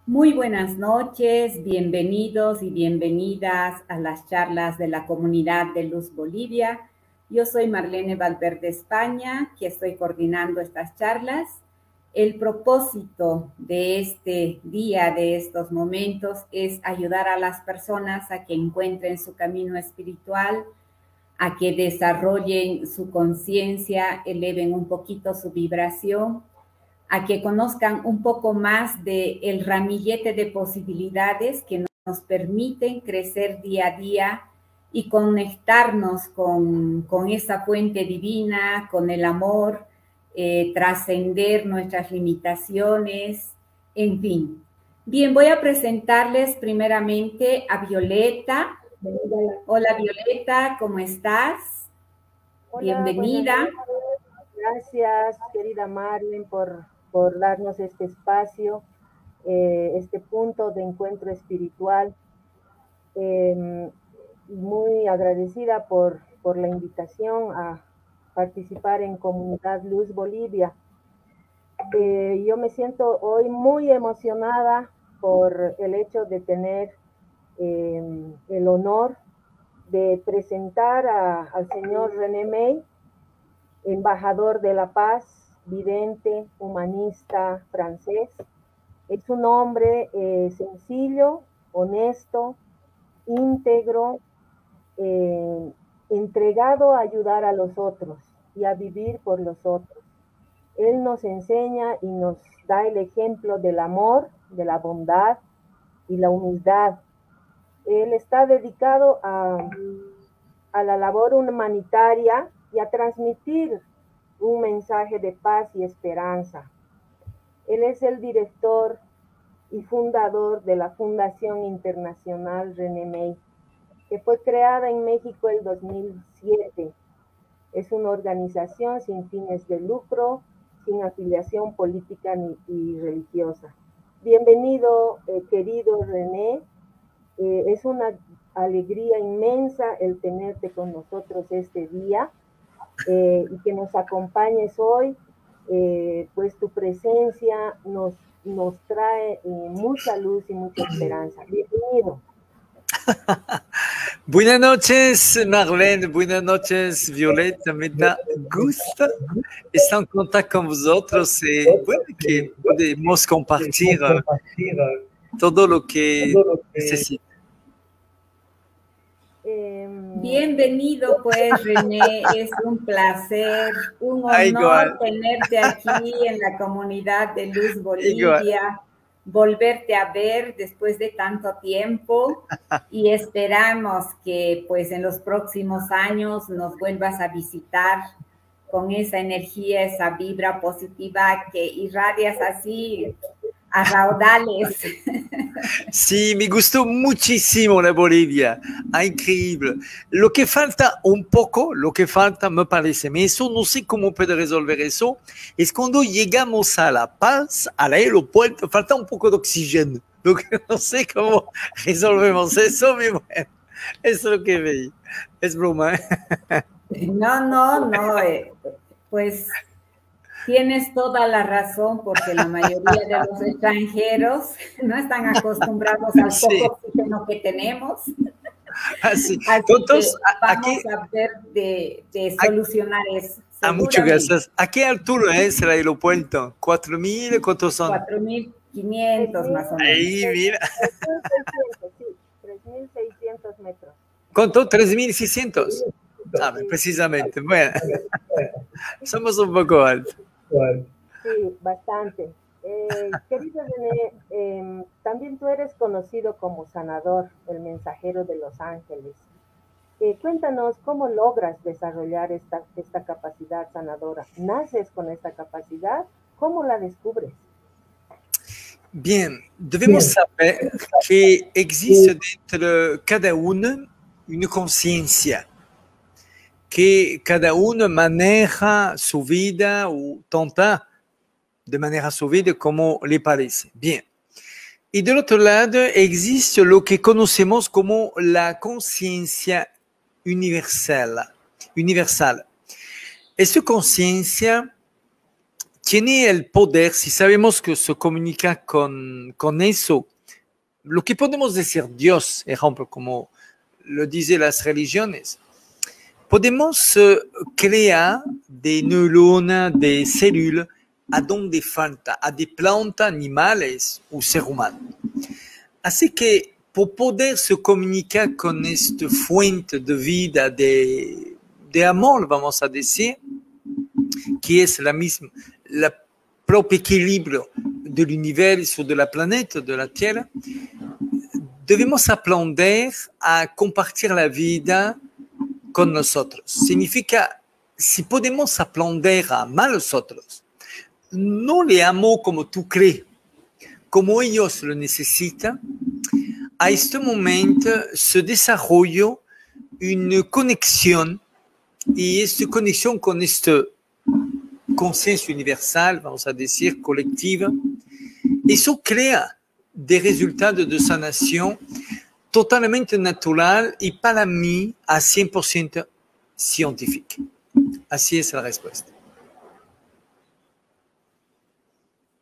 Muy buenas noches, bienvenidos y bienvenidas a las charlas de la Comunidad de Luz Bolivia. Yo soy Marlene Valverde España, que estoy coordinando estas charlas. El propósito de este día, de estos momentos, es ayudar a las personas a que encuentren su camino espiritual, a que desarrollen su conciencia, eleven un poquito su vibración, a que conozcan un poco más del ramillete de posibilidades que nos permiten crecer día a día y conectarnos con esa fuente divina, con el amor, trascender nuestras limitaciones, en fin. Bien, voy a presentarles primeramente a Violeta. Hola Violeta, ¿cómo estás? Hola, buenas Bienvenida. noches. Gracias, querida Marlene, por darnos este espacio, este punto de encuentro espiritual. Muy agradecida por la invitación a participar en Comunidad Luz Bolivia. Yo me siento hoy muy emocionada por el hecho de tener el honor de presentar al señor René May, embajador de la paz, vidente, humanista francés. Es un hombre sencillo, honesto, íntegro, entregado a ayudar a los otros y a vivir por los otros. Él nos enseña y nos da el ejemplo del amor, de la bondad y la humildad. Él está dedicado a la labor humanitaria y a transmitir un mensaje de paz y esperanza. Él es el director y fundador de la Fundación Internacional René May, que fue creada en México el 2007. Es una organización sin fines de lucro, sin afiliación política y religiosa. Bienvenido, querido René. Es una alegría inmensa el tenerte con nosotros este día. Y que nos acompañes hoy, pues tu presencia nos trae mucha luz y mucha esperanza. Bienvenido. Buenas noches, Marlene. Buenas noches, Violeta. Me da gusto estar en contacto con vosotros y bueno, que podemos compartir todo lo que necesita. Bienvenido pues René, es un placer, un honor tenerte aquí en la Comunidad de Luz Bolivia, volverte a ver después de tanto tiempo y esperamos que pues en los próximos años nos vuelvas a visitar con esa energía, esa vibra positiva que irradias así a raudales. Sí, me gustó muchísimo la Bolivia, increíble. Lo que falta un poco, lo que falta me parece, pero eso no sé cómo puede resolver eso, es cuando llegamos a La Paz, al aeropuerto, falta un poco de oxígeno. Lo que no sé cómo resolvemos eso, pero bueno, es lo que veis. Es broma. No, pues tienes toda la razón porque la mayoría de los extranjeros no están acostumbrados al poco oxígeno que tenemos. Así que vamos a ver de solucionar eso. Muchas gracias. ¿A qué altura es el aeropuerto? ¿4.000? ¿Cuántos son? 4.500 más o menos. Ahí, mira. 3.600, sí, 3.600 metros. ¿Cuánto? 3.600. Precisamente. Bueno, somos un poco altos. Sí, bastante. Querido René, también tú eres conocido como sanador, el mensajero de los ángeles. Cuéntanos cómo logras desarrollar esta capacidad sanadora. ¿Naces con esta capacidad? ¿Cómo la descubres? Bien, debemos saber que existe dentro de cada uno una conciencia, que cada uno maneja su vida o tenta de manejar su vida como le parece. Bien. Y del otro lado existe lo que conocemos como la conciencia universal. Esta conciencia tiene el poder, si sabemos que se comunica con eso, lo que podemos decir Dios, ejemplo, como lo dicen las religiones, podemos crear des neuronas, des cellules a donde falta, a de plantas, animales o ser humano. Así que por poder se comunicar con esta fuente de vida, de amor, vamos a decir, que es la misma, la propio equilibrio del universo, de la planeta, de la Tierra, debemos aprender a compartir la vida con nosotros. Significa, si podemos aprender a amar a los otros, no le amo como tú crees, como ellos lo necesitan, a este momento se desarrolla una conexión, y esta conexión con esta conciencia universal, vamos a decir, colectiva, eso crea des resultados de sanación totalmente natural y para mí a 100% científica. Así es la respuesta.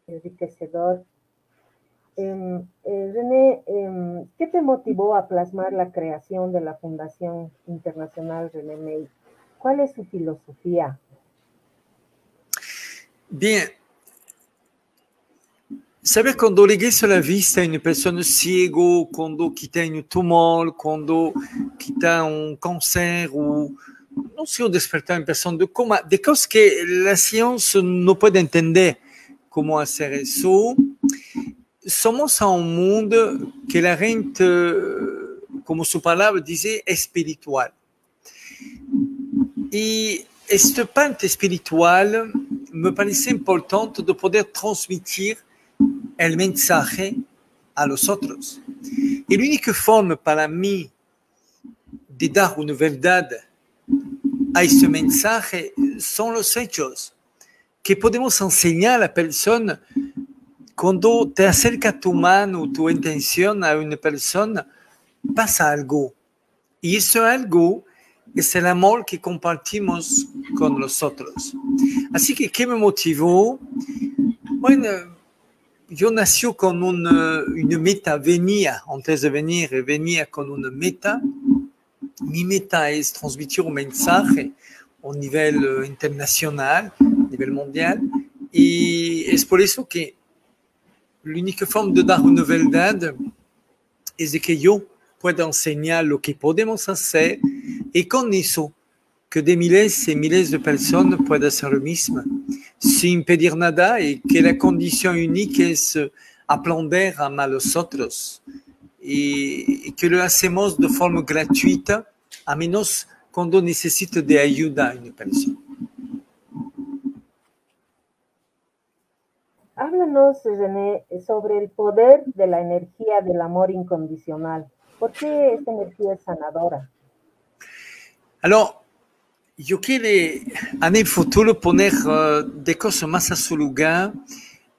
Enriquecedor. René, ¿qué te motivó a plasmar la creación de la Fundación Internacional René May? ¿Cuál es su filosofía? Bien. Saber quando regresso la vista a una persona ciego, quando que tem un tumor, quando que tem un cáncer, ou não sei, despertar uma pessoa de coma, de coisas que la ciência não pode entender como fazer isso. Somos a um mundo que a gente, como sua palavra diz, é espiritual. E esta parte espiritual me parece importante de poder transmitir el mensaje a los otros. Y la única forma para mí de dar una verdad a este mensaje son los hechos que podemos enseñar a la persona. Cuando te acerca tu mano, tu intención a una persona, pasa algo. Y eso algo es el amor que compartimos con los otros. Así que, ¿qué me motivó? Bueno, yo nací con una meta, venía antes de venir, venía con una meta. Mi meta es transmitir un mensaje a nivel internacional, a nivel mundial, y es por eso que la única forma de dar una verdad es de que yo pueda enseñar lo que podemos hacer y con eso que de miles y miles de personas puedan hacer lo mismo, sin pedir nada, y que la condición única es aprender a amar a los otros y que lo hacemos de forma gratuita, a menos cuando necesita de ayuda a una persona. Háblanos, René, sobre el poder de la energía del amor incondicional. ¿Por qué esta energía es sanadora? Alors, yo quiero en el futuro poner des cosas más a su lugar.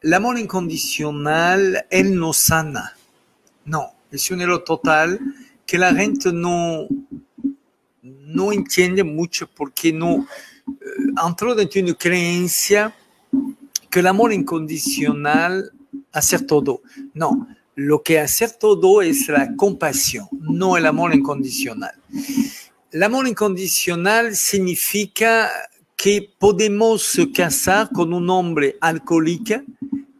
El amor incondicional, él no sana. No, es un error total que la gente no entiende mucho porque no entró dentro de una creencia que el amor incondicional hacer todo. No, lo que hacer todo es la compasión, no el amor incondicional. El amor incondicional significa que podemos casar con un hombre alcohólico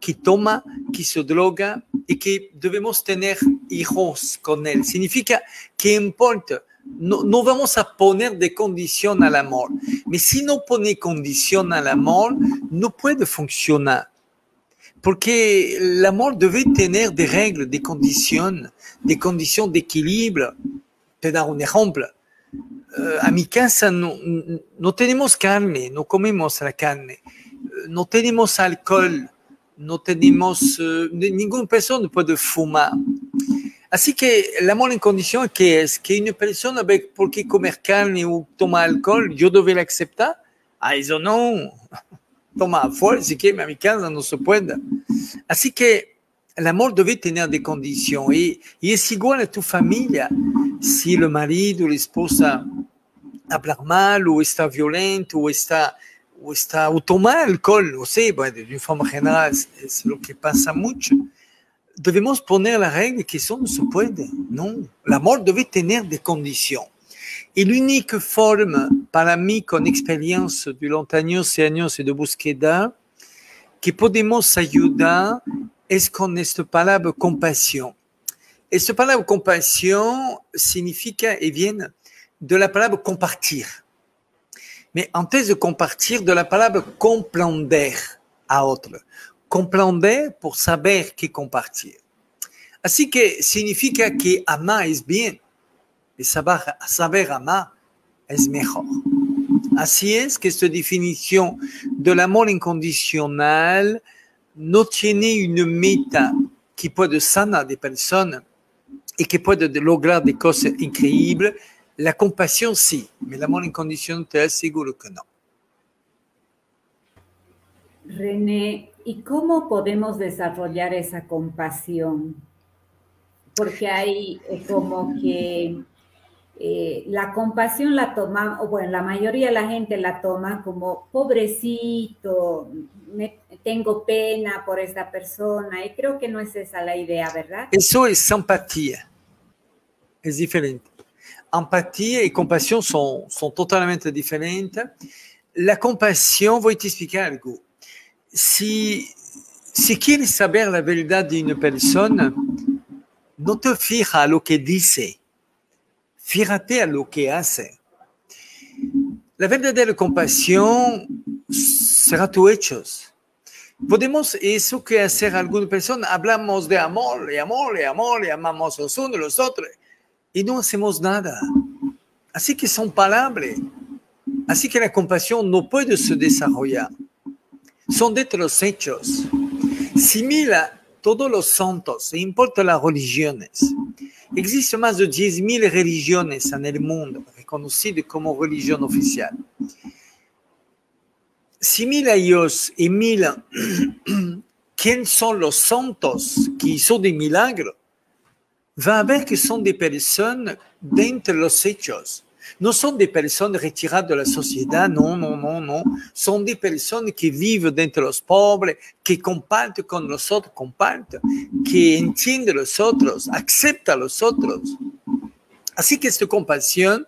que toma, que se droga y que debemos tener hijos con él. Significa que importa, no vamos a poner de condición al amor. Pero si no pone condición al amor, no puede funcionar. Porque el amor debe tener des reglas, des conditions d'équilibre. Te dar un ejemplo. A mi casa no tenemos carne, no comemos la carne, no tenemos alcohol, no tenemos, ninguna persona puede fumar. Así que el amor incondicional, ¿qué es? Que una persona ve por qué comer carne o tomar alcohol, yo debería aceptar. Ah, eso no. Toma fuerza, si quiere, a mi casa no se puede. Así que el amor debe tener des condiciones y es igual a tu familia. Si el marido o la esposa habla mal o está violento o o está, o tomar alcohol, no sé, bueno, de una forma general es lo que pasa mucho. Debemos poner la regla que eso no se puede, no. El amor debe tener des conditions. Et l'unique forme, para mí, con experiencia durante años y años de búsqueda, que podemos ayudar es con esta palabra compasión. Esta palabra compasión significa y viene de la palabra compartir. Mais antes de compartir, de la palabra comprender a otro. Comprender por saber que compartir. Así que significa que amar es bien. Y saber amar es mejor. Así es que esta definición del amor incondicional no tiene una meta que puede sanar de personas y que puede lograr des cosas increíbles. La compasión sí, pero el amor incondicional te aseguro que no. René, ¿y cómo podemos desarrollar esa compasión? Porque hay como que la compasión la toma, o bueno, la mayoría de la gente la toma como pobrecito, tengo pena por esta persona, y creo que no es esa la idea, ¿verdad? Eso es empatía, es diferente. Empatía y compasión son totalmente diferentes. La compasión, voy a te explicar algo. Si quieres saber la verdad de una persona, no te fijas a lo que dice, fíjate a lo que hace. La verdadera compasión será tus hechos. Podemos eso que hacer alguna persona, hablamos de amor, y amor, y amor, y amamos los unos los otros, y no hacemos nada. Así que son palabras. Así que la compasión no puede se desarrollar. Son de los hechos. Si mira todos los santos, no importa las religiones, existen más de 10.000 religiones en el mundo, reconocidas como religión oficial. Si mira ellos y mira quién son los santos que hizo de milagros, va a ver que son de personas dentro de los hechos. No son de personas retiradas de la sociedad, no. Son de personas que viven dentro de los pobres, que comparten con los otros, que entienden a los otros, aceptan a los otros. Así que esta compasión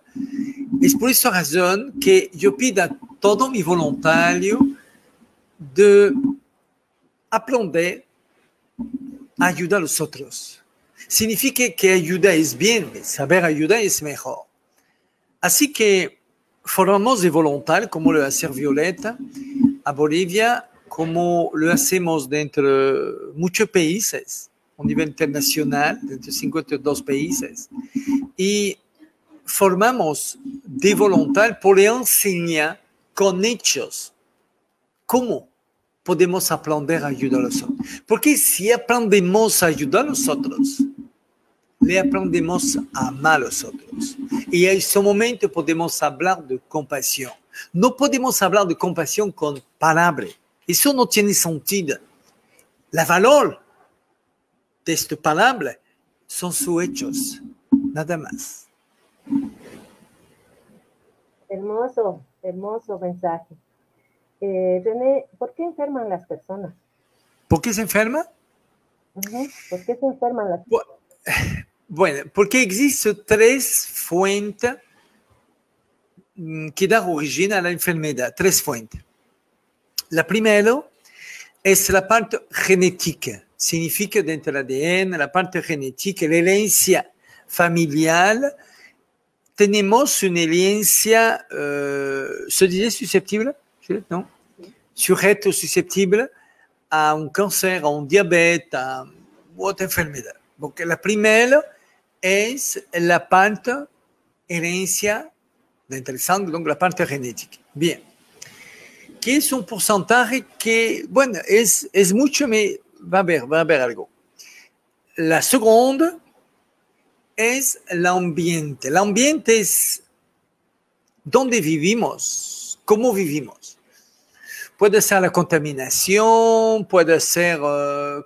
es por esa razón que yo pido a todo mi voluntario de aprender a ayudar a los otros. Significa que ayudar es bien, saber ayudar es mejor. Así que formamos de voluntarios, como lo hace Violeta, a Bolivia, como lo hacemos dentro de muchos países, a nivel internacional, dentro de 52 países. Y formamos de voluntarios por enseñar con hechos cómo podemos aprender a ayudar a los otros. Porque si aprendemos a ayudar a los otros, le aprendemos a amar a los otros. Y en ese momento podemos hablar de compasión. No podemos hablar de compasión con palabras. Eso no tiene sentido. El valor de esta palabra son sus hechos, nada más. Hermoso, hermoso mensaje. René, ¿por qué enferman las personas? ¿Por qué se enferma? ¿Por qué se enferman las personas? Bueno, porque existen 3 fuentes que dan origen a la enfermedad. 3 fuentes. La primera es la parte genética. Significa dentro del ADN, la parte genética, la herencia familiar. Tenemos una herencia, ¿se dice susceptible? ¿No? Sujeto susceptible a un cáncer, a un diabetes, a otra enfermedad. Porque la primera es la parte herencia dentro del sangre, donc la parte genética. Bien. Que es un porcentaje que, bueno, es mucho, pero va a haber algo. La segunda es el ambiente. El ambiente es dónde vivimos, cómo vivimos. Puede ser la contaminación, puede ser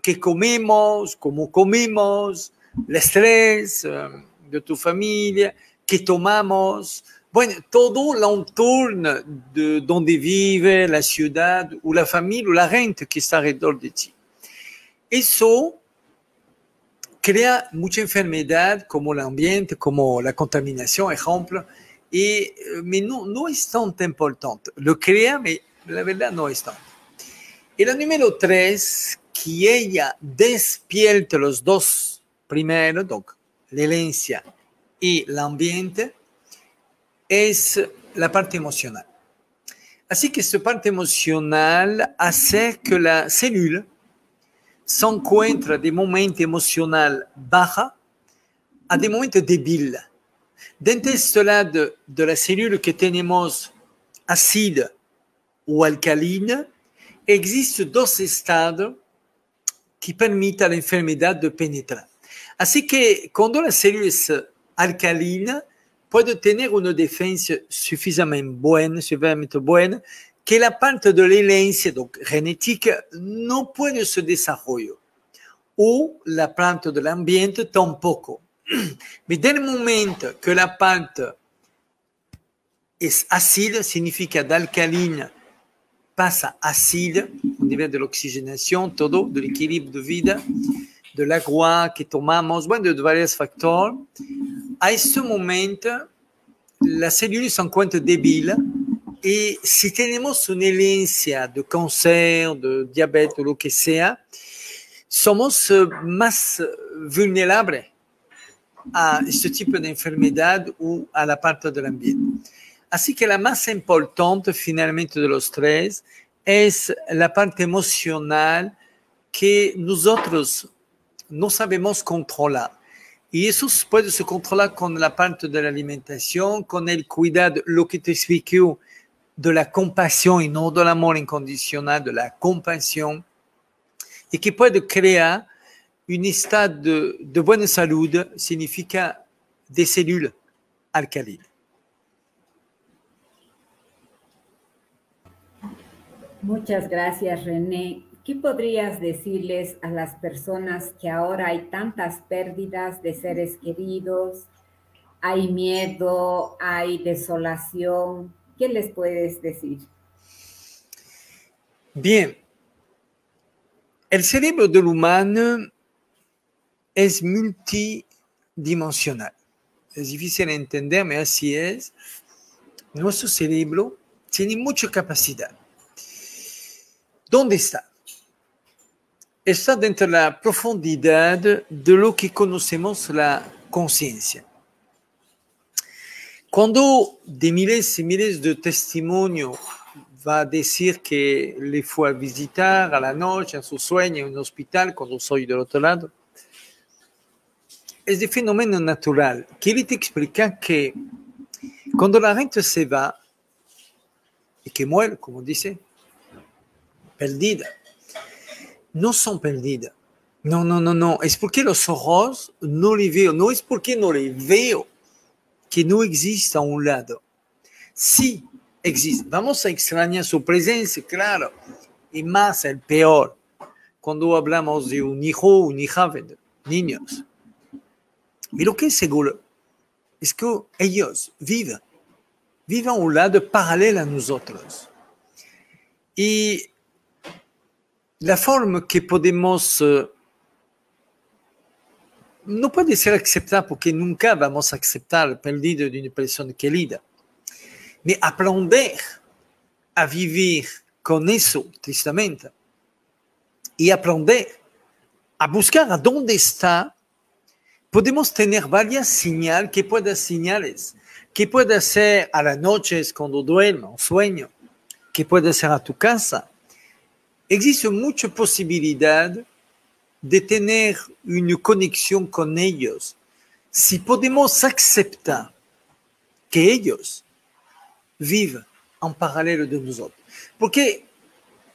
qué comemos, cómo comemos, el estrés de tu familia, qué tomamos, Bueno, todo l'entorno de donde vive, la ciudad, o la familia, o la gente que está alrededor de ti. Eso crea mucha enfermedad, como el ambiente, como la contaminación, ejemplo, mais no es tan importante. Lo crea, mais la verdad no es tanto. Y la número 3, que ella despierta los dos primeros, donc la herencia y el ambiente, es la parte emocional. Así que esta parte emocional hace que la célula se encuentre de momento emocional baja a de momento débil. Dentro de este lado de la célula que tenemos ácida o alcalina, existen dos estados que permiten a la enfermedad de penetrar. Así que cuando la célula es alcalina, puede tener una defensa suficientemente buena, que la parte de la herencia genética no puede se desarrollar, o la parte del ambiente tampoco. Pero en el momento que la parte es ácida, significa de alcalina pasa a ácida, a nivel de la oxigenación, todo, del equilibrio de vida, del agua que tomamos, bueno, de varios factores. A este momento, la célula se encuentra débil y si tenemos una herencia de cáncer, de diabetes o lo que sea, somos más vulnerables a este tipo de enfermedad o a la parte del ambiente. Así que la más importante finalmente de los tres es la parte emocional que nosotros no sabemos controlar. Y eso puede se controlar con la parte de la alimentación, con el cuidado, lo que te expliqué, de la compasión y no del amor incondicional, de la compasión, y que puede crear un estado de buena salud, significa de células alcalinas. Muchas gracias, René. ¿Qué podrías decirles a las personas que ahora hay tantas pérdidas de seres queridos, hay miedo, hay desolación? ¿Qué les puedes decir? Bien, el cerebro del humano es multidimensional. Es difícil de entender, pero así es. Nuestro cerebro tiene mucha capacidad. ¿Dónde está? Está dentro de la profundidad de lo que conocemos la conciencia. Cuando de miles y miles de testimonios va a decir que le fue a visitar a la noche, en su sueño, en un hospital, cuando soy del otro lado, es de fenómeno natural. Quiere te explicar que cuando la gente se va y que muere, como dice, perdida, no son perdidas. No. Es porque los ojos no le veo. No es porque no le veo que no existe a un lado. Sí existe. Vamos a extrañar su presencia, claro. Y más el peor, cuando hablamos de un hijo o una hija, de niños. Pero lo que es seguro es que ellos viven a un lado paralelo a nosotros. Y la forma que podemos no puede ser aceptada porque nunca vamos a aceptar el perdido de una persona querida. Pero aprender a vivir con eso, tristemente, y aprender a buscar a dónde está, podemos tener varias señales que pueden ser a las noches cuando duermo, sueño, que puede ser a tu casa. Existe mucha posibilidad de tener una conexión con ellos si podemos aceptar que ellos viven en paralelo de nosotros. Porque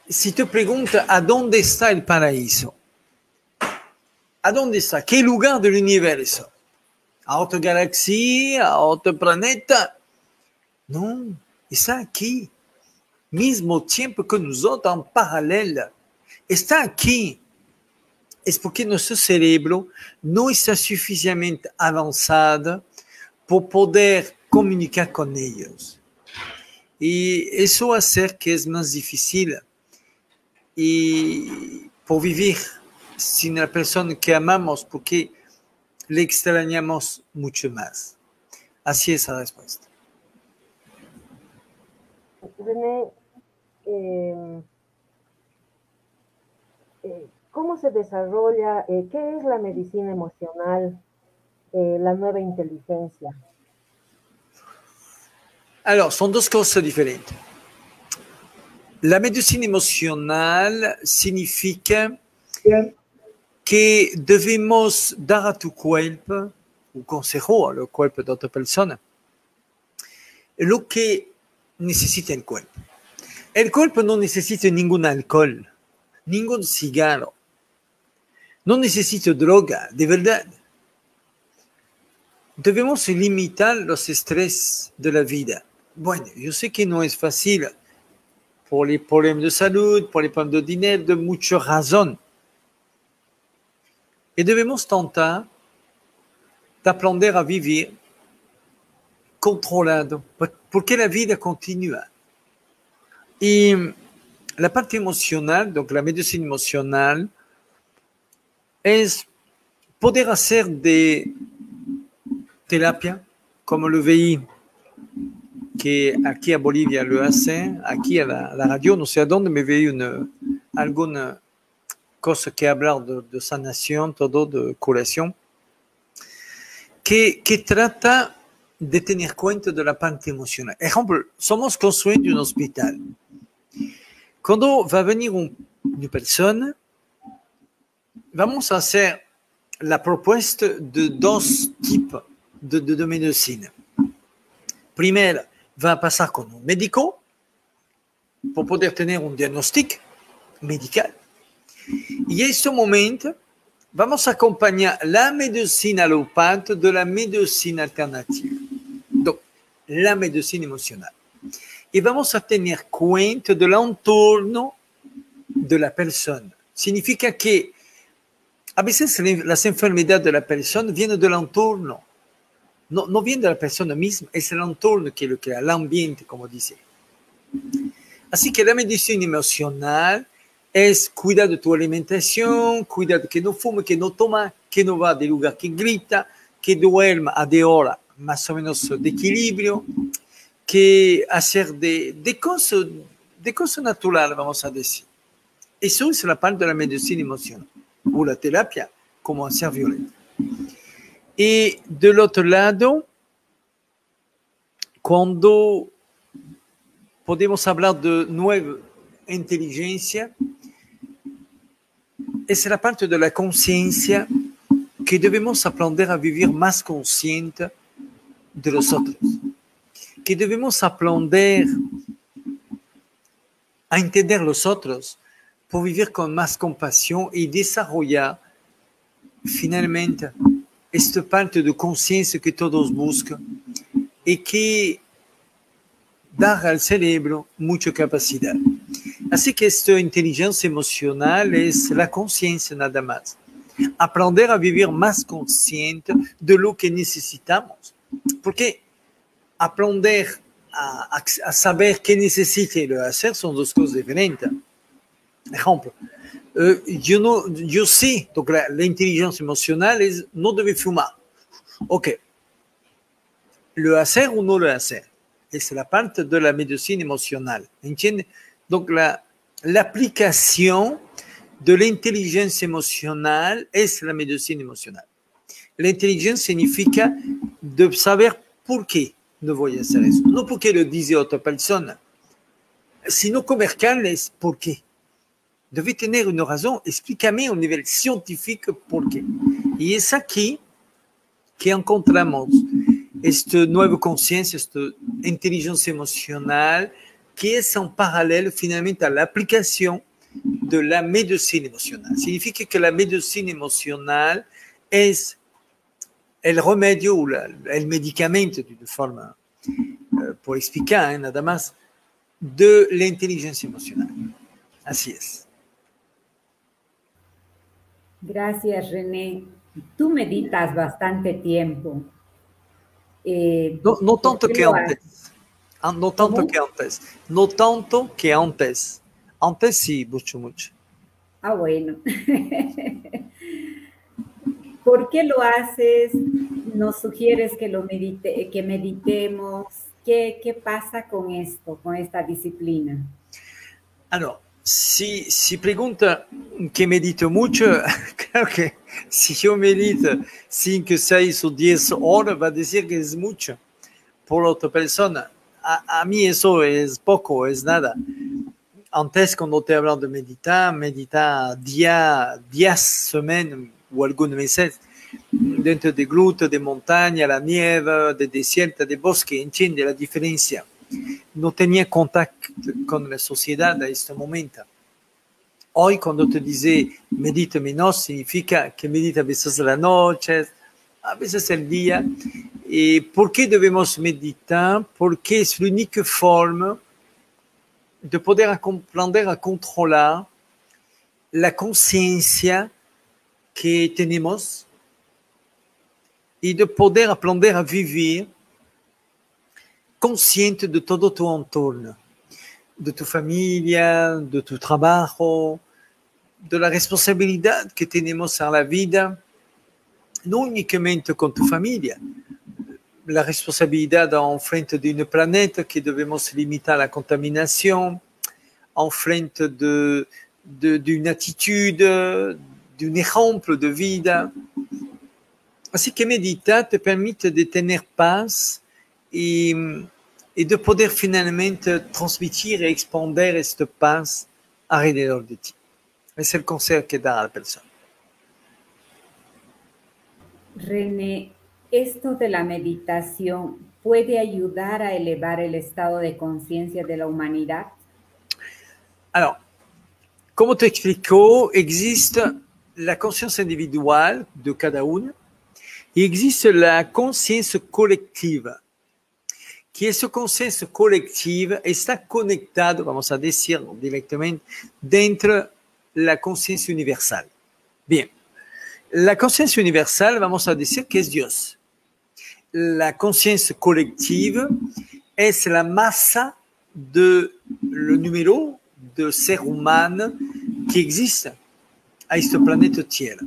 si te preguntas a dónde está el paraíso, ¿a dónde está? ¿Qué lugar del universo? ¿A otra galaxia? ¿A otro planeta? No, está aquí. Mismo tiempo que nosotros en paralelo. Está aquí. Es porque nuestro cerebro no está suficientemente avanzado por poder comunicar con ellos. Y eso hace que es más difícil y por vivir sin la persona que amamos porque le extrañamos mucho más. Así es la respuesta. René, ¿cómo se desarrolla? ¿Qué es la medicina emocional, la nueva inteligencia? Alors, son dos cosas diferentes. La medicina emocional significa que debemos dar a tu cuerpo, un consejo al cuerpo de otra persona, lo que necesita el cuerpo. El cuerpo no necesita ningún alcohol, ningún cigarro, no necesita droga, de verdad. Debemos limitar los estrés de la vida. Bueno, yo sé que no es fácil por les problèmes de salud, por les problèmes de dinero, de muchas razones. Y debemos tratar de aprender a vivir controlado, porque la vida continúa. Y la parte emocional, donc la medicina emocional, es poder hacer de terapia, como lo veí que aquí a Bolivia lo hace, aquí a la radio, no sé a dónde me veí alguna cosa que hablar de sanación, todo de curación, que trata de tener cuenta de la parte emocional. Por ejemplo, somos construyendo un hospital. Cuando va a venir una persona, vamos a hacer la propuesta de dos tipos de medicina. Primero, va a pasar con un médico para poder tener un diagnóstico medical. Y en este momento vamos a acompañar la medicina alopática de la medicina alternativa, donc la medicina emocional. Y vamos a tener cuenta del entorno de la persona. Significa que a veces las enfermedades de la persona vienen del entorno. No viene de la persona misma, es el entorno que lo crea, el ambiente, como dice. Así que la medicina emocional es cuidar de tu alimentación, cuidar de que no fume, que no toma, que no va de lugar que grita, que duerma a de hora más o menos de equilibrio, que hacer de cosas naturales, vamos a decir. Eso es la parte de la medicina emocional, o la terapia, como hacer violenta. Y del otro lado, cuando podemos hablar de nueva inteligencia, es la parte de la conciencia que debemos aprender a vivir más consciente de los otros, que debemos aprender a entender los otros por vivir con más compasión y desarrollar finalmente esta parte de conciencia que todos buscan y que da al cerebro mucha capacidad. Así que esta inteligencia emocional es la conciencia nada más. Aprender a vivir más consciente de lo que necesitamos. Porque aprender a saber qué necesita y lo hacer son dos cosas diferentes. Por ejemplo, yo sé, donc la inteligencia emocional es no debe fumar. Ok. Lo hacer o no lo hacer. Es la parte de la medicina emocional. ¿Entiendes? Donc la aplicación de la inteligencia emocional es la medicina emocional. La inteligencia significa de saber por qué no voy a hacer eso. No porque lo dice otra persona, sino comer carne es por qué. Debe tener una razón. Explícame a un nivel científico por qué. Y es aquí que encontramos esta nueva conciencia, esta inteligencia emocional, que es en paralelo finalmente a la aplicación de la medicina emocional. Significa que la medicina emocional es el remedio o el medicamento, de una forma, por explicar, nada más, de la inteligencia emocional. Así es. Gracias, René. Tú meditas bastante tiempo. No, no ¿Por tanto qué que lo haces? antes. No tanto ¿Cómo? que antes. No tanto que antes. Antes sí, mucho, mucho. Ah, bueno. ¿Por qué lo haces? ¿Nos sugieres que que meditemos? ¿Qué pasa con esto, con esta disciplina? Alors, si pregunta que medito mucho, claro que si yo medito 5, 6 o 10 horas, va a decir que es mucho por otra persona. A mí eso es poco, es nada. Antes, cuando te hablan de meditar, medita días, semaines o algunos meses dentro de grutas, de montaña, la nieve, de desierto, de bosque, entiende la diferencia. No tenía contacto con la sociedad a este momento. Hoy, cuando te dice medita menos, significa que medita a veces la noche, a veces el día. ¿Y por qué debemos meditar? Porque es la única forma de poder aprender a controlar la conciencia que tenemos y de poder aprender a vivir consciente de todo tu entorno, de tu familia, de tu trabajo, de la responsabilidad que tenemos en la vida, no únicamente con tu familia, la responsabilidad en frente de un planeta que debemos limitar la contaminación, en frente d'une attitude, d'un ejemplo de vida. Así que meditar te permite de tener paz y de poder finalmente transmitir y expander esta paz alrededor de ti. Es el consejo que da a la persona. René, ¿esto de la meditación puede ayudar a elevar el estado de conciencia de la humanidad? Alors, como te explico, existe la conciencia individual de cada uno y existe la conciencia colectiva. Que esa conciencia colectiva está conectada, vamos a decir directamente, dentro de la conciencia universal. Bien, la conciencia universal vamos a decir que es Dios. La conciencia colectiva es la masa de lo número de ser humano que existe a este planeta Tierra.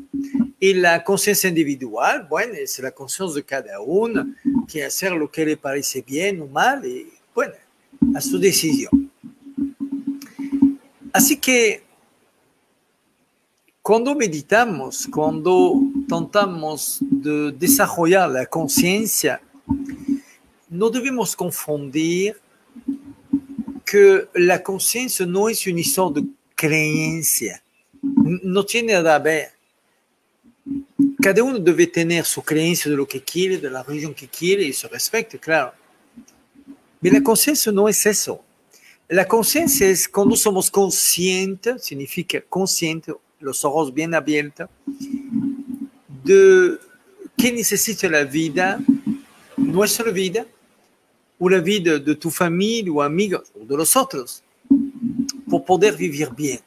Y la conciencia individual, bueno, es la conciencia de cada uno que hacer lo que le parece bien o mal y, bueno, a su decisión. Así que cuando meditamos, cuando tratamos de desarrollar la conciencia, no debemos confundir que la conciencia no es una historia de creencia, no tiene nada a ver. Cada uno debe tener su creencia de lo que quiere, de la religión que quiere y se respecta, claro. Pero la conciencia no es eso. La conciencia es cuando somos conscientes, significa consciente, los ojos bien abiertos, de qué necesita la vida, nuestra vida, o la vida de tu familia o amigos, o de los otros, por poder vivir bien.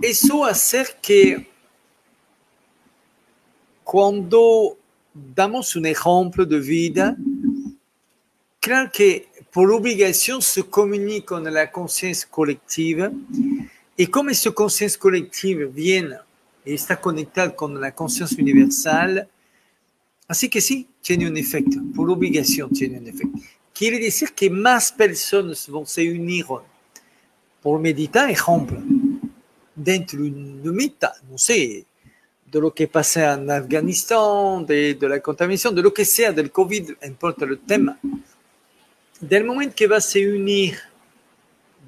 Eso hace que cuando damos un ejemplo de vida, claro que por obligación se comunica con la conciencia colectiva y como esta conciencia colectiva viene y está conectada con la conciencia universal, así que sí, tiene un efecto, por obligación tiene un efecto. Quiere decir que más personas van se unir por meditar, ejemplo, dentro de una meta, no sé, de lo que pasa en Afganistán, de la contaminación, de lo que sea, del COVID, importa el tema. Del momento que va a se unir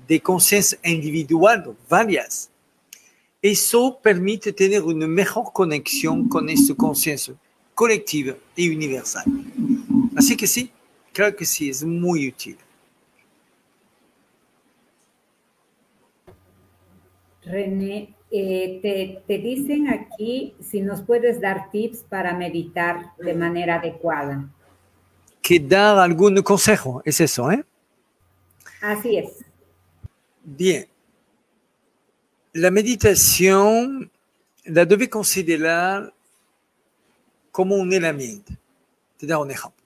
de conciencia individual, varias, eso permite tener una mejor conexión con esta conciencia colectiva y universal. Así que sí, claro que sí, es muy útil. René, te dicen aquí si nos puedes dar tips para meditar de manera adecuada. Que dar algún consejo, es eso, ¿eh? Así es. Bien. La meditación la debe considerar como una herramienta. Te da un ejemplo.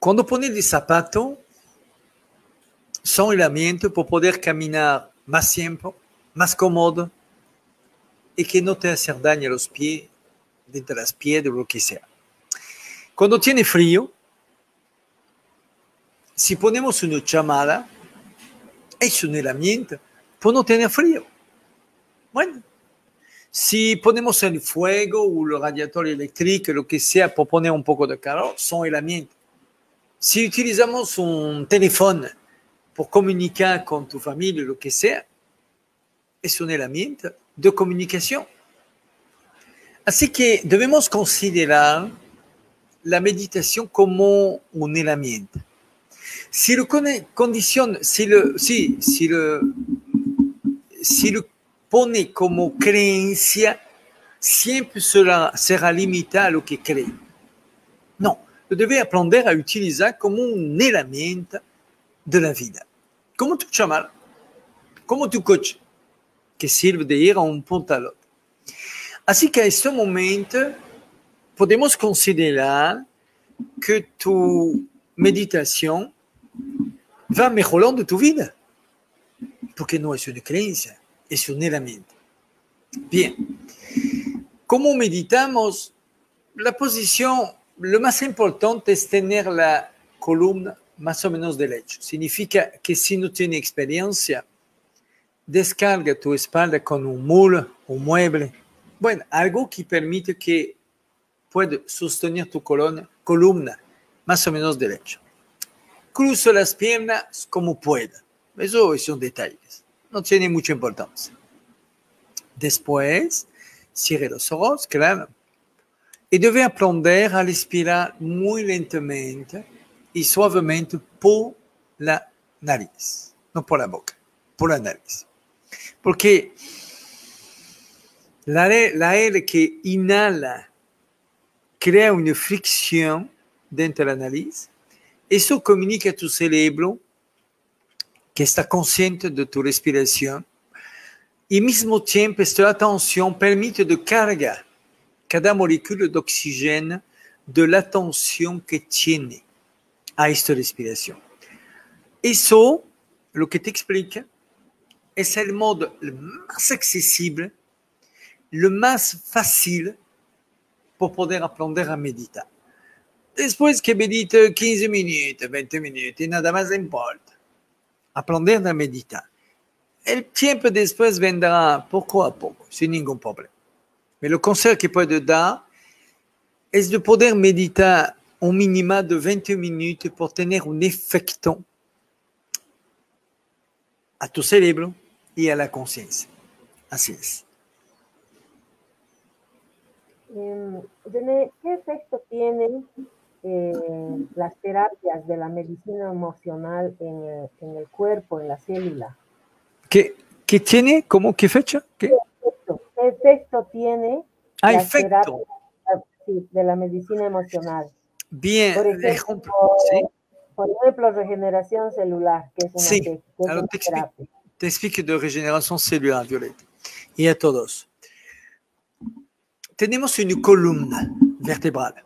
Cuando pones el zapato, son herramientas para poder caminar más tiempo, más cómodo y que no te hacer daño a los pies, dentro de las pies, o lo que sea. Cuando tiene frío, si ponemos una chamada, es una herramienta para no tener frío. Bueno, si ponemos el fuego o el radiador eléctrico, lo que sea, para poner un poco de calor, son herramientas. Si utilizamos un teléfono para comunicar con tu familia, lo que sea, es una herramienta de comunicación. Así que debemos considerar la meditación como una herramienta. Si lo pone como creencia, siempre será limitado a lo que cree. No, lo debe aprender a utilizar como una herramienta de la vida. Como tu chamal, como tu coche, que sirve de ir a un punto al otro. Así que a este momento podemos considerar que tu meditación va mejorando tu vida, porque no es una creencia, es una herramienta. Bien, ¿cómo meditamos? La posición, lo más importante es tener la columna más o menos derecha. Significa que si no tienes experiencia, descarga tu espalda con un muro, un mueble, bueno, algo que permite que puedas sostener tu columna más o menos derecha. Cruzo las piernas como pueda. Eso son detalles. No tiene mucha importancia. Después, cierre los ojos, claro. Y debe aprender a respirar muy lentamente y suavemente por la nariz. No por la boca, por la nariz. Porque la aire que inhala crea una fricción dentro de la nariz. Eso comunica a tu cerebro que está consciente de tu respiración y al mismo tiempo esta atención permite de cargar cada molécula de oxígeno de la atención que tiene a esta respiración. Eso, lo que te explica, es el modo más accesible, lo más fácil para poder aprender a meditar. Después que medite 15 minutos, 20 minutos, y nada más importa. Aprender a meditar. El tiempo después vendrá poco a poco, sin ningún problema. Pero el consejo que puedo dar es de poder meditar un mínimo de 20 minutos para tener un efecto a tu cerebro y a la conciencia. Así es. René, ¿qué efecto tienen las terapias de la medicina emocional en el cuerpo, en la célula? ¿Qué tiene? ¿Cómo? ¿Qué fecha? ¿Qué efecto tiene las terapias de la medicina emocional? Bien. Por ejemplo, regeneración celular, que es una terapia. Te explico de regeneración celular, Violeta, y a todos. Tenemos una columna vertebral.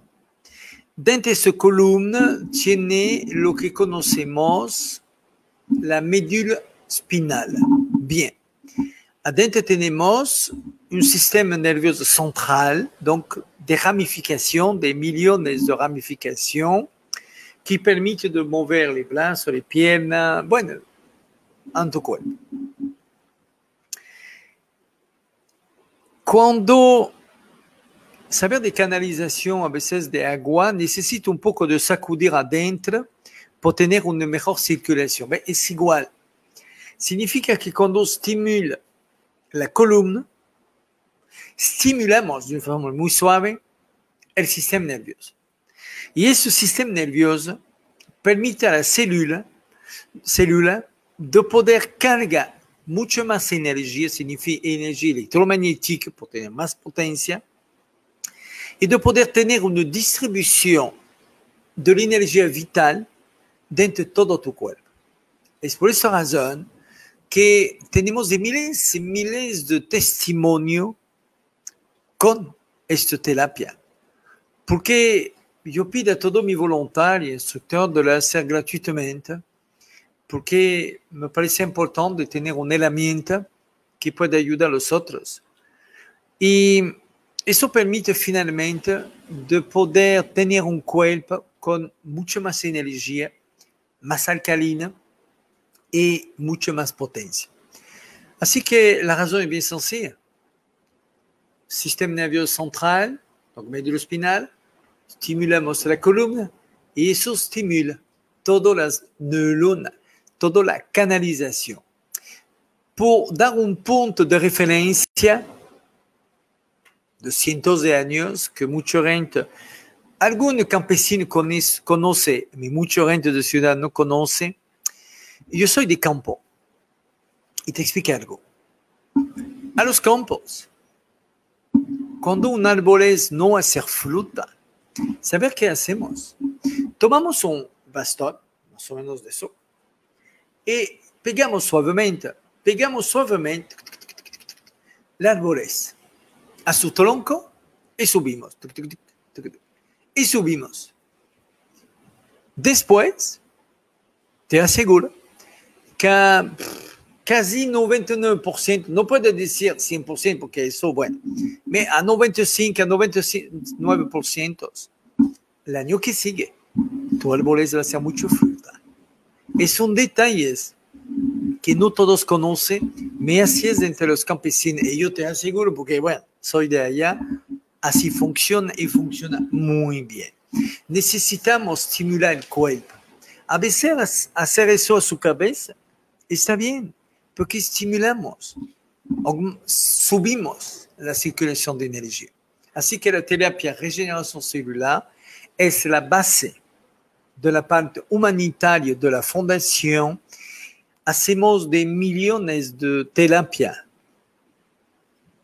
Dentro de esa columna tiene lo que conocemos la médula espinal. Bien. Adentro tenemos un sistema nervioso central, donc de ramificación, de millones de ramificación, que permite de mover los brazos, las piernas, bueno, en tu cuerpo. Cuando saber de canalización a veces de agua necesita un poco de sacudir adentro para tener una mejor circulación. Es igual. Significa que cuando estimula la columna, estimulamos de una forma muy suave el sistema nervioso. Y ese sistema nervioso permite a la célula de poder cargar mucho más energía, significa energía electromagnética, para tener más potencia, y de poder tener una distribución de la energía vital dentro de todo tu cuerpo. Es por esa razón que tenemos de miles y miles de testimonios con esta terapia. Porque yo pido a todos mis voluntarios y instructores de lo hacer gratuitamente, porque me parece importante tener una herramienta que pueda ayudar a los otros. Y eso permite finalmente de poder tener un cuerpo con mucho más energía, más alcalina y mucho más potencia. Así que la razón es bien sencilla. Sistema nervioso central, donc médulo espinal, estimulamos la columna y eso estimula todas las neuronas, toda la canalización. Por dar un punto de referencia de cientos de años que mucha gente, algún campesino conoce, pero mucha gente de ciudad no conoce. Yo soy de campo y te explico algo. A los campos, cuando un árbol no hace fruta, ¿saber qué hacemos? Tomamos un bastón, más o menos de eso, y pegamos suavemente el árbol a su tronco y subimos. Y subimos. Después, te aseguro que casi 99%, no puedo decir 100% porque eso, bueno, pero a 95, a 99%, el año que sigue, tu árbol va a hacer mucha fruta. Y son detalles que no todos conocen, pero así es entre los campesinos. Y yo te aseguro, porque bueno, soy de allá, así funciona y funciona muy bien. Necesitamos estimular el cuerpo. A veces hacer eso a su cabeza está bien, porque estimulamos, subimos la circulación de energía. Así que la terapia regeneración celular es la base de la parte humanitaria de la fundación. Hacemos de millones de terapias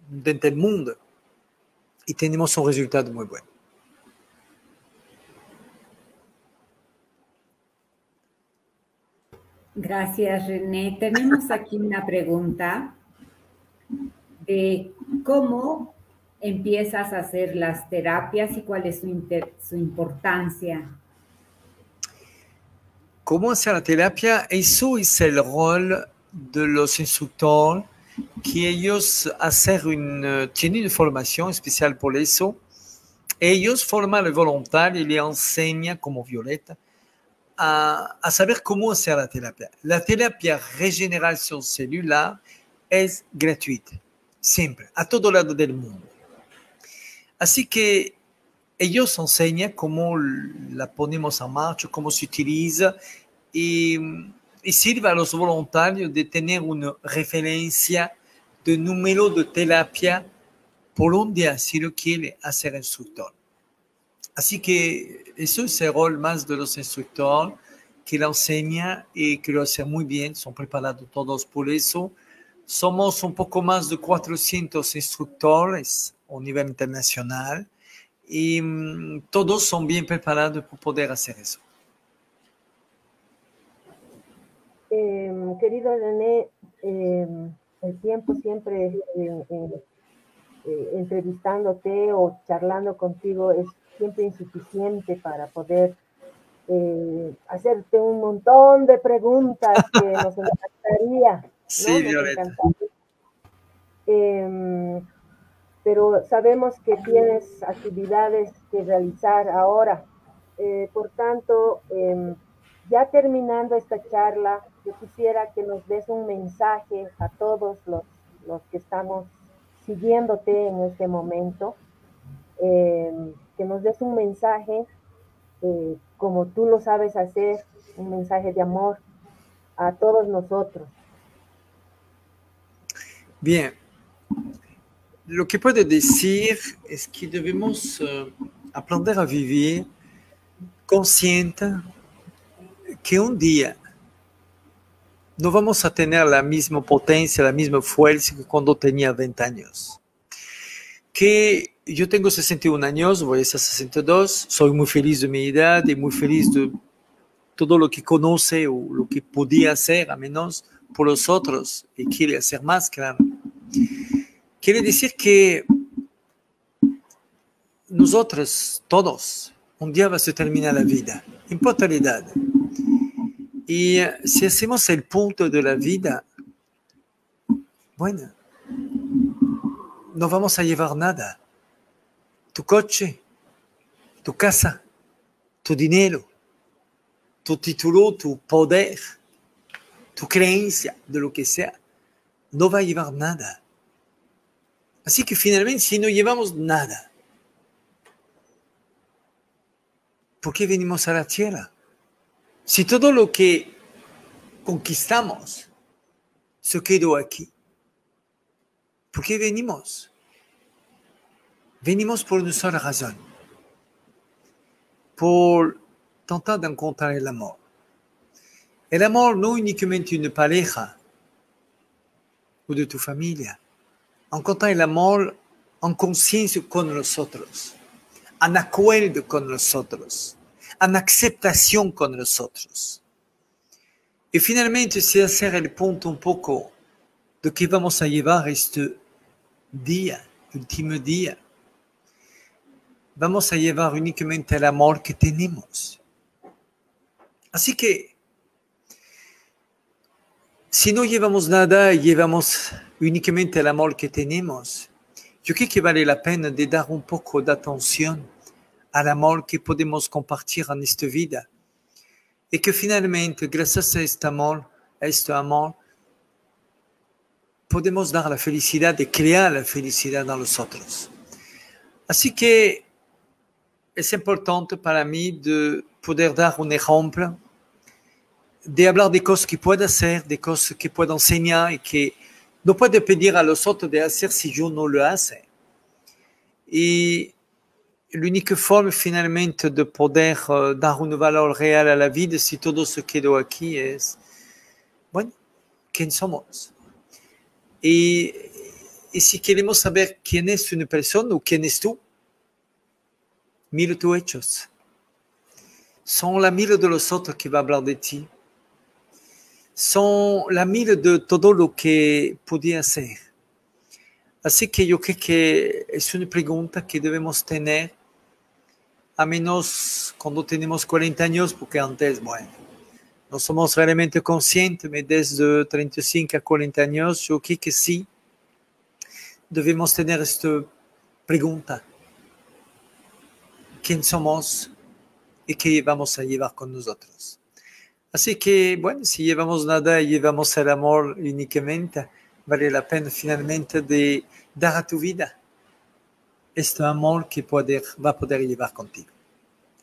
dentro del mundo y tenemos un resultado muy bueno. Gracias, René. Tenemos aquí una pregunta de cómo empiezas a hacer las terapias y cuál es su importancia. ¿Cómo hacer la terapia? Eso es el rol de los instructores, que ellos tienen una formación especial por eso. Ellos forman al voluntario y le enseñan, como Violeta, a saber cómo hacer la terapia. La terapia regeneración celular es gratuita, siempre, a todo lado del mundo. Así que ellos enseñan cómo la ponemos en marcha, cómo se utiliza y sirve a los voluntarios de tener una referencia de número de terapia por un día, si lo quiere hacer el instructor. Así que eso es el rol más de los instructores que la enseñan y que lo hacen muy bien, son preparados todos por eso. Somos un poco más de 400 instructores a nivel internacional y todos son bien preparados para poder hacer eso. Querido René, el tiempo siempre entrevistándote o charlando contigo es siempre insuficiente para poder hacerte un montón de preguntas que nos encantaría, ¿no? Sí, Violeta. Pero sabemos que tienes actividades que realizar ahora. Por tanto, ya terminando esta charla, yo quisiera que nos des un mensaje a todos los que estamos siguiéndote en este momento, que nos des un mensaje, como tú lo sabes hacer, un mensaje de amor a todos nosotros. Bien. Lo que puedo decir es que debemos aprender a vivir consciente que un día no vamos a tener la misma potencia, la misma fuerza que cuando tenía 20 años. Que yo tengo 61 años, voy a ser 62, soy muy feliz de mi edad y muy feliz de todo lo que conoce o lo que podía hacer, a menos por los otros, y quiere hacer más, claro. Quiere decir que nosotros, todos, un día va a terminar la vida, no importa la edad. Y si hacemos el punto de la vida, bueno, no vamos a llevar nada. Tu coche, tu casa, tu dinero, tu título, tu poder, tu creencia, de lo que sea, no va a llevar nada. Así que finalmente, si no llevamos nada, ¿por qué venimos a la tierra? Si todo lo que conquistamos se quedó aquí, ¿por qué venimos? Venimos por una sola razón, por tratar de encontrar el amor. El amor no únicamente una pareja o de tu familia, encontrar el amor en conciencia con nosotros, en acuerdo con nosotros, en aceptación con nosotros. Y finalmente, si hacer el punto un poco de qué vamos a llevar este día, último día, vamos a llevar únicamente el amor que tenemos. Así que, si no llevamos nada, llevamos únicamente el amor que tenemos, yo creo que vale la pena de dar un poco de atención al amor que podemos compartir en esta vida. Y que finalmente, gracias a este amor, podemos dar la felicidad, de crear la felicidad en los otros. Así que es importante para mí de poder dar un ejemplo, de hablar de cosas que puedo hacer, de cosas que puedo enseñar y que no puedo pedir a los otros de hacer si yo no lo hace. Y la única forma finalmente de poder dar un valor real a la vida si todo se quedó aquí es, bueno, ¿quién somos? Y si queremos saber quién es una persona o quién es tú, mira tus hechos. Son la mira de los otros que va a hablar de ti. Son la mira de todo lo que podía hacer. Así que yo creo que es una pregunta que debemos tener, a menos cuando tenemos 40 años, porque antes, bueno, no somos realmente conscientes, pero desde 35 a 40 años, yo creo que sí, debemos tener esta pregunta. ¿Quién somos y qué vamos a llevar con nosotros? Así que, bueno, si llevamos nada y llevamos el amor únicamente, vale la pena finalmente de dar a tu vida este amor que va a poder llevar contigo.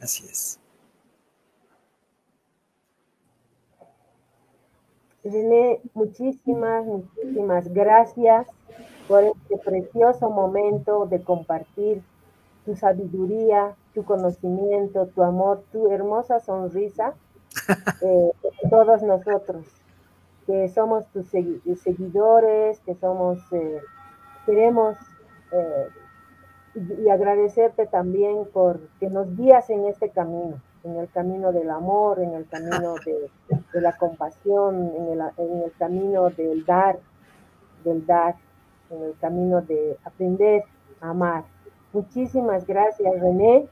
Así es. René, muchísimas gracias por este precioso momento de compartir tu sabiduría, tu conocimiento, tu amor, tu hermosa sonrisa, todos nosotros, que somos tus seguidores, que queremos y agradecerte también por que nos guías en este camino, en el camino del amor, en el camino de la compasión, en el camino del dar, en el camino de aprender a amar. Muchísimas gracias, René.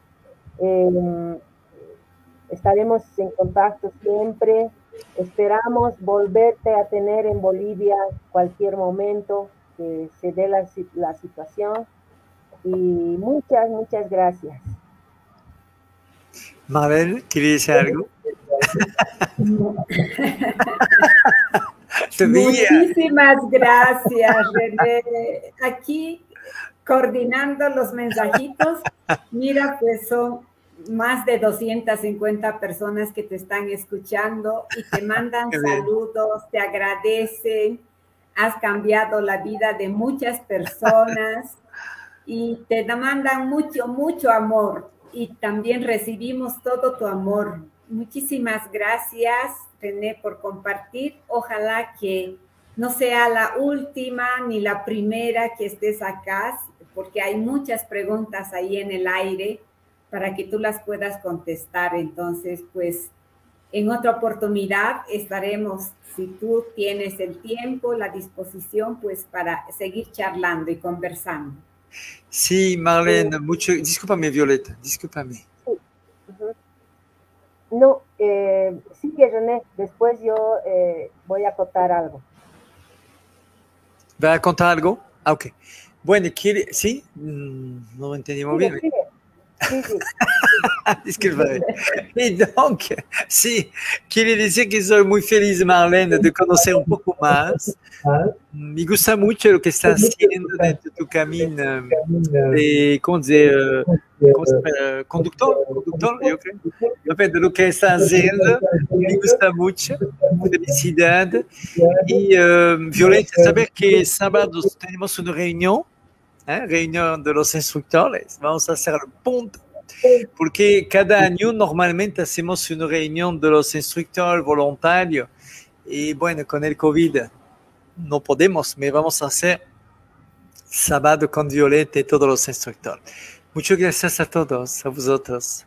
Estaremos en contacto siempre. Esperamos volverte a tener en Bolivia cualquier momento que se dé la situación. Y muchas gracias. Marlene, ¿quieres decir algo? Muchísimas gracias, René. Aquí coordinando los mensajitos, mira, pues son más de 250 personas que te están escuchando y te mandan saludos, te agradecen, has cambiado la vida de muchas personas y te mandan mucho amor y también recibimos todo tu amor. Muchísimas gracias, René, por compartir. Ojalá que no sea la última ni la primera que estés acá, porque hay muchas preguntas ahí en el aire para que tú las puedas contestar. Entonces, pues, en otra oportunidad estaremos, si tú tienes el tiempo, la disposición, pues, para seguir charlando y conversando. Sí, Marlene, discúlpame, Violeta, discúlpame. No, sigue René, después yo voy a contar algo. ¿Va a contar algo? Ah, ok. Bueno, ¿sí? No entendimos bien. Sigue. Sí, sí. Disculpe. Y donc, sí, quiere decir que soy muy feliz, Marlene, de conocer un poco más. Me gusta mucho lo que estás haciendo dentro de tu camino de, ¿cómo decir? ¿Cómo se llama? Conductor, yo creo. En fait, de lo que estás haciendo, me gusta mucho. Felicidad. Y Violeta, saber que sábado tenemos una reunión, reunión de los instructores. Vamos a hacer el punto. Porque cada año normalmente hacemos una reunión de los instructores voluntarios y bueno, con el COVID no podemos, pero vamos a hacer sábado con Violeta y todos los instructores. Muchas gracias a todos, a vosotros.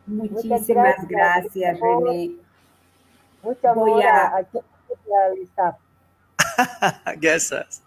Muchísimas gracias, René. Mucho amor al staff. Gracias.